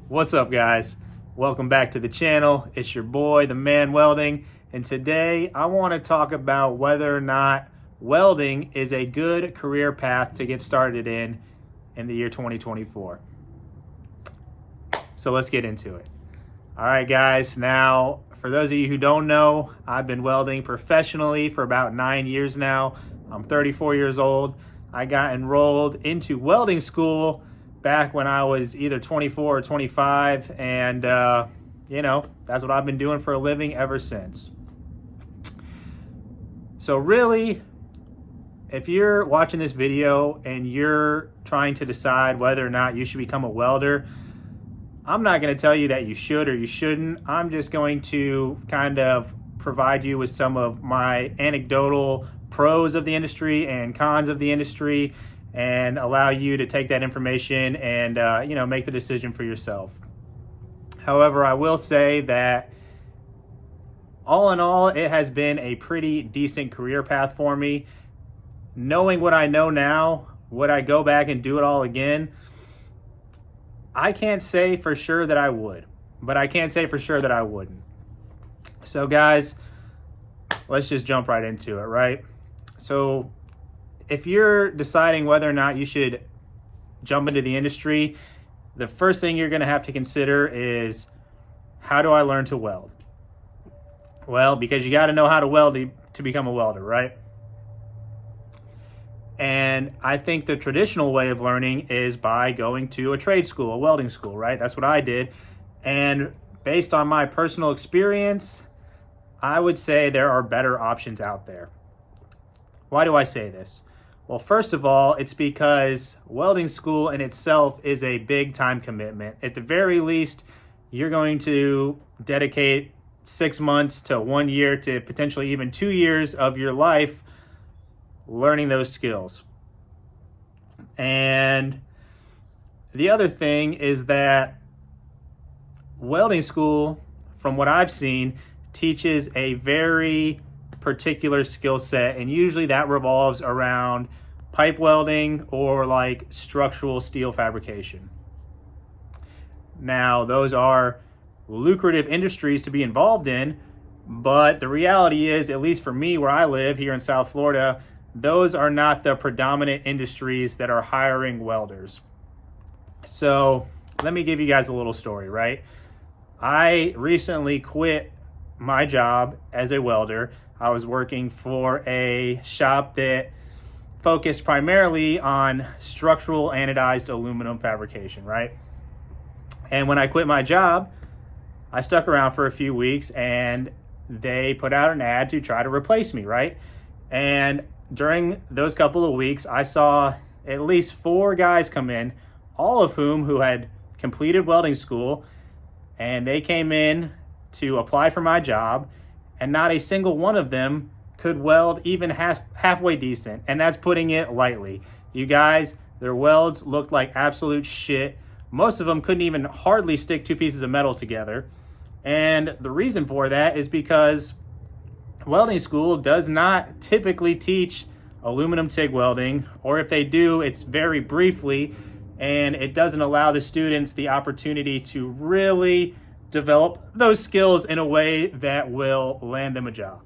What's up, guys? Welcome back to the channel. It's your boy, the man welding, and today I want to talk about whether or not welding is a good career path to get started in the year 2024. So let's get into it. All right, guys. Now, for those of you who don't know, I've been welding professionally for about 9 years now. I'm 34 years old. I got enrolled into welding school back when I was either 24 or 25, and that's what I've been doing for a living ever since. So really, if you're watching this video and you're trying to decide whether or not you should become a welder, I'm not going to tell you that you should or you shouldn't. I'm just going to kind of provide you with some of my anecdotal pros of the industry and cons of the industry, and allow you to take that information and make the decision for yourself. However, I will say that all in all, it has been a pretty decent career path for me. Knowing what I know now, would I go back and do it all again? I can't say for sure that I would, but I can't say for sure that I wouldn't. So guys, let's just jump right into it, right? So if you're deciding whether or not you should jump into the industry, the first thing you're going to have to consider is, how do I learn to weld? Well, because you got to know how to weld to become a welder, right? And I think the traditional way of learning is by going to a trade school, a welding school, right? That's what I did. And based on my personal experience, I would say there are better options out there. Why do I say this? Well, first of all, it's because welding school in itself is a big time commitment. At the very least, you're going to dedicate 6 months to 1 year to potentially even 2 years of your life learning those skills. And the other thing is that welding school, from what I've seen, teaches a very particular skill set, and usually that revolves around pipe welding or like structural steel fabrication. Now, those are lucrative industries to be involved in, but the reality is, at least for me where I live here in South Florida, those are not the predominant industries that are hiring welders. So let me give you guys a little story, right? I recently quit my job as a welder. I was working for a shop that focused primarily on structural anodized aluminum fabrication, right? And when I quit my job, I stuck around for a few weeks and they put out an ad to try to replace me, right? And during those couple of weeks, I saw at least 4 guys come in, all of who had completed welding school, and they came in to apply for my job, and not a single one of them could weld even halfway decent, and that's putting it lightly. You guys, their welds looked like absolute shit. Most of them couldn't even hardly stick 2 pieces of metal together, and the reason for that is because welding school does not typically teach aluminum TIG welding, or if they do, it's very briefly, and it doesn't allow the students the opportunity to really develop those skills in a way that will land them a job.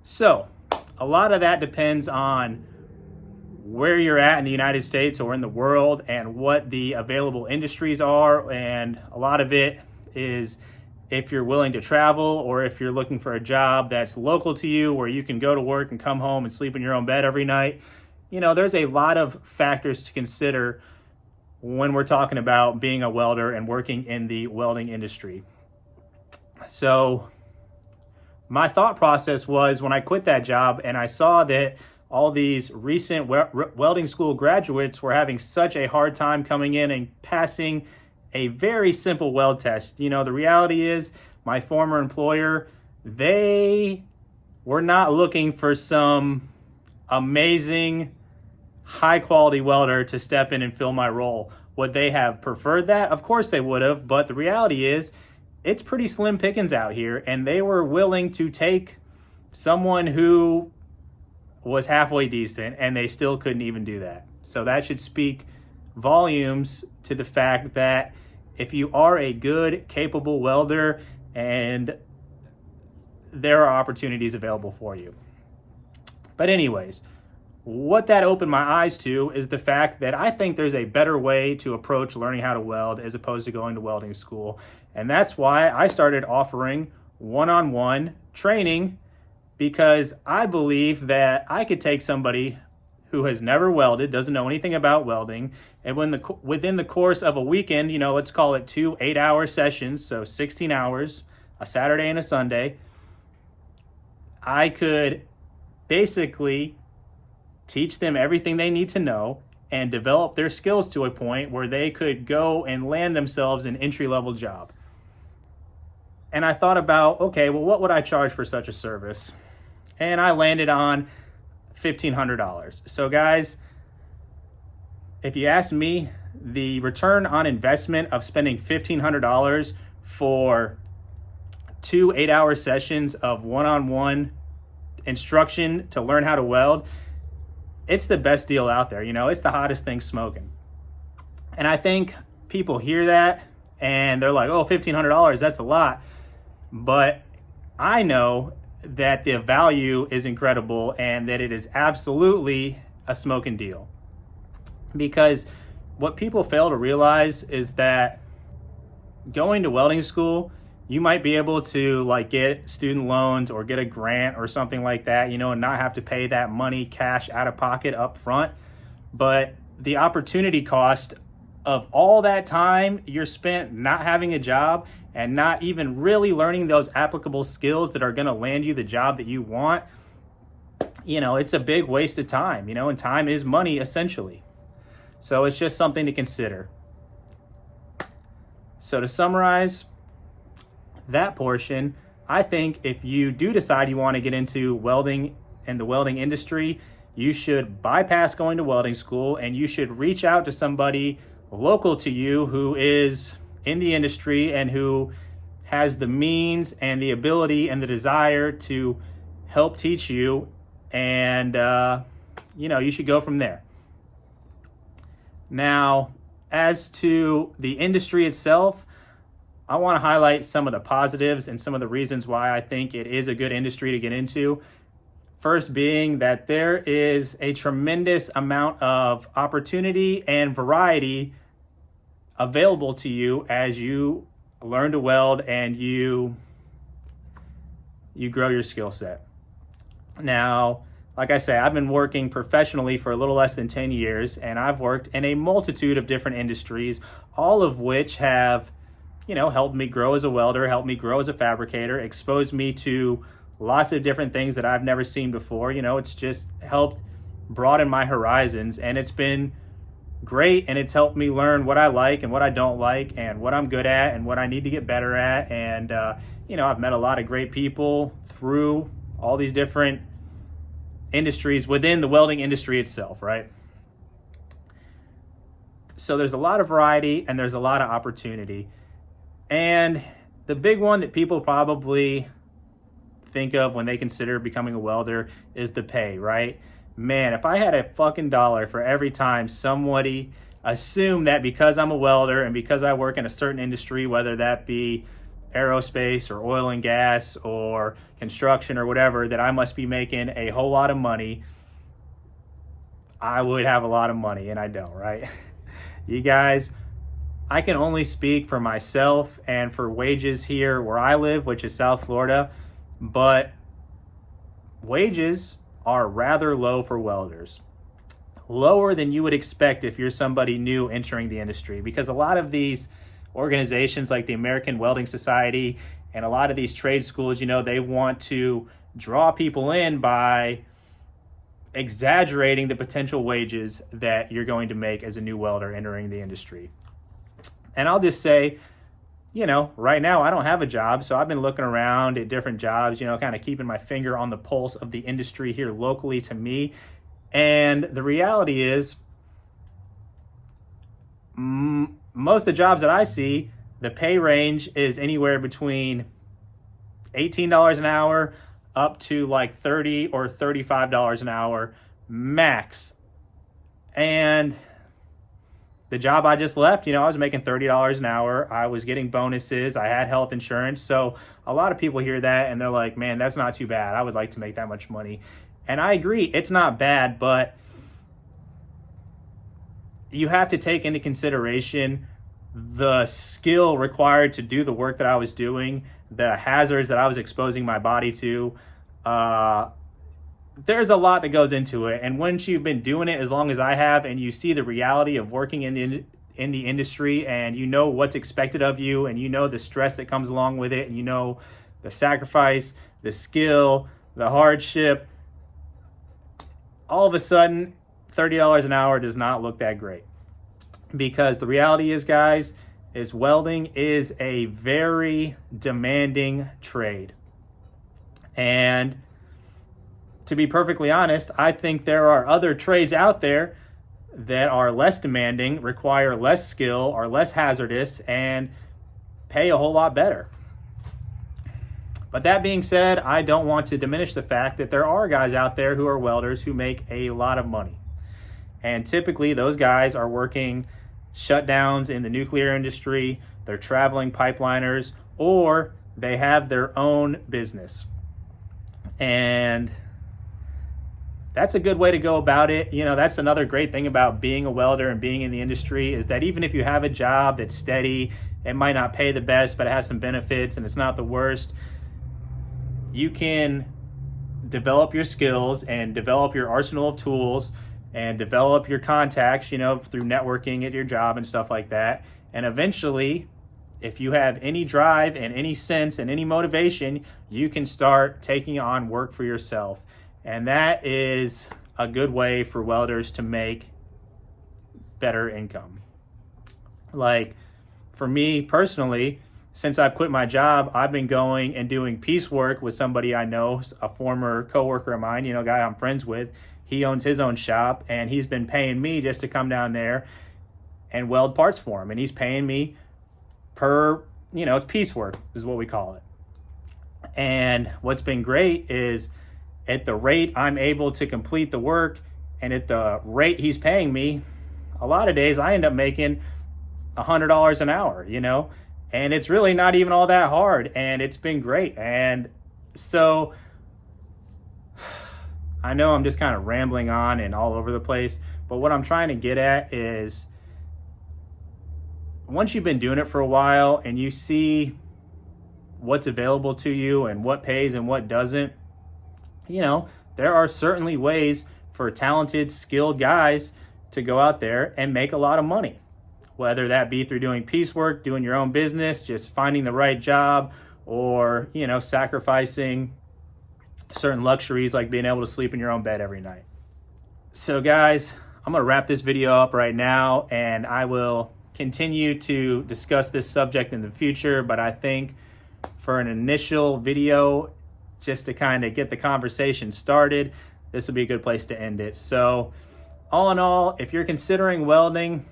So a lot of that depends on where you're at in the United States or in the world and what the available industries are. And a lot of it is if you're willing to travel, or if you're looking for a job that's local to you where you can go to work and come home and sleep in your own bed every night. There's a lot of factors to consider when we're talking about being a welder and working in the welding industry. So my thought process was, when I quit that job and I saw that all these recent welding school graduates were having such a hard time coming in and passing a very simple weld test. The reality is, my former employer, they were not looking for some amazing high quality welder to step in and fill my role. Would they have preferred that? Of course they would have, but the reality is, it's pretty slim pickings out here, and they were willing to take someone who was halfway decent, and they still couldn't even do that. So that should speak volumes to the fact that if you are a good, capable welder, and there are opportunities available for you. But anyways, what that opened my eyes to is the fact that I think there's a better way to approach learning how to weld as opposed to going to welding school. And that's why I started offering one-on-one training, because I believe that I could take somebody who has never welded, doesn't know anything about welding, and within the course of a weekend, let's call it 2 8-hour sessions, so 16 hours, a Saturday and a Sunday, I could basically teach them everything they need to know and develop their skills to a point where they could go and land themselves an entry-level job. And I thought about, okay, well, what would I charge for such a service? And I landed on $1,500. So guys, if you ask me, the return on investment of spending $1,500 for 2 8-hour sessions of one-on-one instruction to learn how to weld, it's the best deal out there. It's the hottest thing smoking. And I think people hear that and they're like, oh, $1,500, that's a lot. But I know that the value is incredible and that it is absolutely a smoking deal. Because what people fail to realize is that going to welding school, you might be able to get student loans or get a grant or something like that, and not have to pay that money cash out of pocket up front. But the opportunity cost of all that time you're spent not having a job and not even really learning those applicable skills that are going to land you the job that you want, it's a big waste of time, and time is money essentially. So it's just something to consider. So to summarize that portion, I think if you do decide you want to get into welding and the welding industry, you should bypass going to welding school and you should reach out to somebody local to you who is in the industry and who has the means and the ability and the desire to help teach you, and you should go from there. Now, as to the industry itself, I want to highlight some of the positives and some of the reasons why I think it is a good industry to get into. First being that there is a tremendous amount of opportunity and variety available to you as you learn to weld and you grow your skill set. Now, like I say, I've been working professionally for a little less than 10 years, and I've worked in a multitude of different industries, all of which have helped me grow as a welder, helped me grow as a fabricator, exposed me to lots of different things that I've never seen before. It's just helped broaden my horizons, and it's been great, and it's helped me learn what I like and what I don't like and what I'm good at and what I need to get better at. And, I've met a lot of great people through all these different industries within the welding industry itself, right? So there's a lot of variety and there's a lot of opportunity. And the big one that people probably think of when they consider becoming a welder is the pay, right? Man, if I had a fucking dollar for every time somebody assumed that because I'm a welder and because I work in a certain industry, whether that be aerospace or oil and gas or construction or whatever, that I must be making a whole lot of money, I would have a lot of money, and I don't, right? You guys, I can only speak for myself and for wages here where I live, which is South Florida, but wages are rather low for welders. Lower than you would expect if you're somebody new entering the industry, because a lot of these organizations like the American Welding Society and a lot of these trade schools, they want to draw people in by exaggerating the potential wages that you're going to make as a new welder entering the industry. And I'll just say, right now I don't have a job, so I've been looking around at different jobs, kind of keeping my finger on the pulse of the industry here locally to me. And the reality is, most of the jobs that I see, the pay range is anywhere between $18 an hour up to like $30 or $35 an hour max. And the job I just left, I was making $30 an hour. I was getting bonuses. I had health insurance. So a lot of people hear that and they're like, man, that's not too bad. I would like to make that much money. And I agree, it's not bad, but you have to take into consideration the skill required to do the work that I was doing, the hazards that I was exposing my body to. There's a lot that goes into it. And once you've been doing it as long as I have, and you see the reality of working in the industry, and you know what's expected of you, and you know the stress that comes along with it, and you know the sacrifice, the skill, the hardship, all of a sudden $30 an hour does not look that great. Because the reality is, guys, is welding is a very demanding trade. And to be perfectly honest, I think there are other trades out there that are less demanding, require less skill, are less hazardous, and pay a whole lot better. But that being said, I don't want to diminish the fact that there are guys out there who are welders who make a lot of money. And typically those guys are working shutdowns in the nuclear industry, they're traveling pipeliners, or they have their own business. And that's a good way to go about it. That's another great thing about being a welder and being in the industry, is that even if you have a job that's steady, it might not pay the best, but it has some benefits and it's not the worst, you can develop your skills and develop your arsenal of tools and develop your contacts, through networking at your job and stuff like that. And eventually, if you have any drive and any sense and any motivation, you can start taking on work for yourself. And that is a good way for welders to make better income. Like for me personally, since I've quit my job, I've been going and doing piecework with somebody I know, a former coworker of mine, a guy I'm friends with. He owns his own shop, and he's been paying me just to come down there and weld parts for him. And he's paying me per, it's piecework is what we call it. And what's been great is at the rate I'm able to complete the work and at the rate he's paying me, a lot of days I end up making $100 an hour, and it's really not even all that hard, and it's been great. And so I know I'm just kind of rambling on and all over the place, but what I'm trying to get at is once you've been doing it for a while and you see what's available to you and what pays and what doesn't, there are certainly ways for talented, skilled guys to go out there and make a lot of money. Whether that be through doing piecework, doing your own business, just finding the right job, or, sacrificing certain luxuries like being able to sleep in your own bed every night. So guys, I'm going to wrap this video up right now, and I will continue to discuss this subject in the future, but I think for an initial video, just to kind of get the conversation started, this would be a good place to end it. So all in all, if you're considering welding,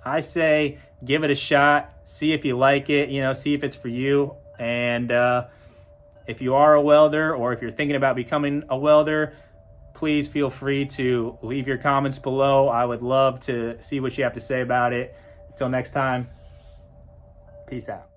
I say give it a shot, see if you like it, see if it's for you. And if you are a welder, or if you're thinking about becoming a welder, please feel free to leave your comments below. I would love to see what you have to say about it. Until next time, peace out.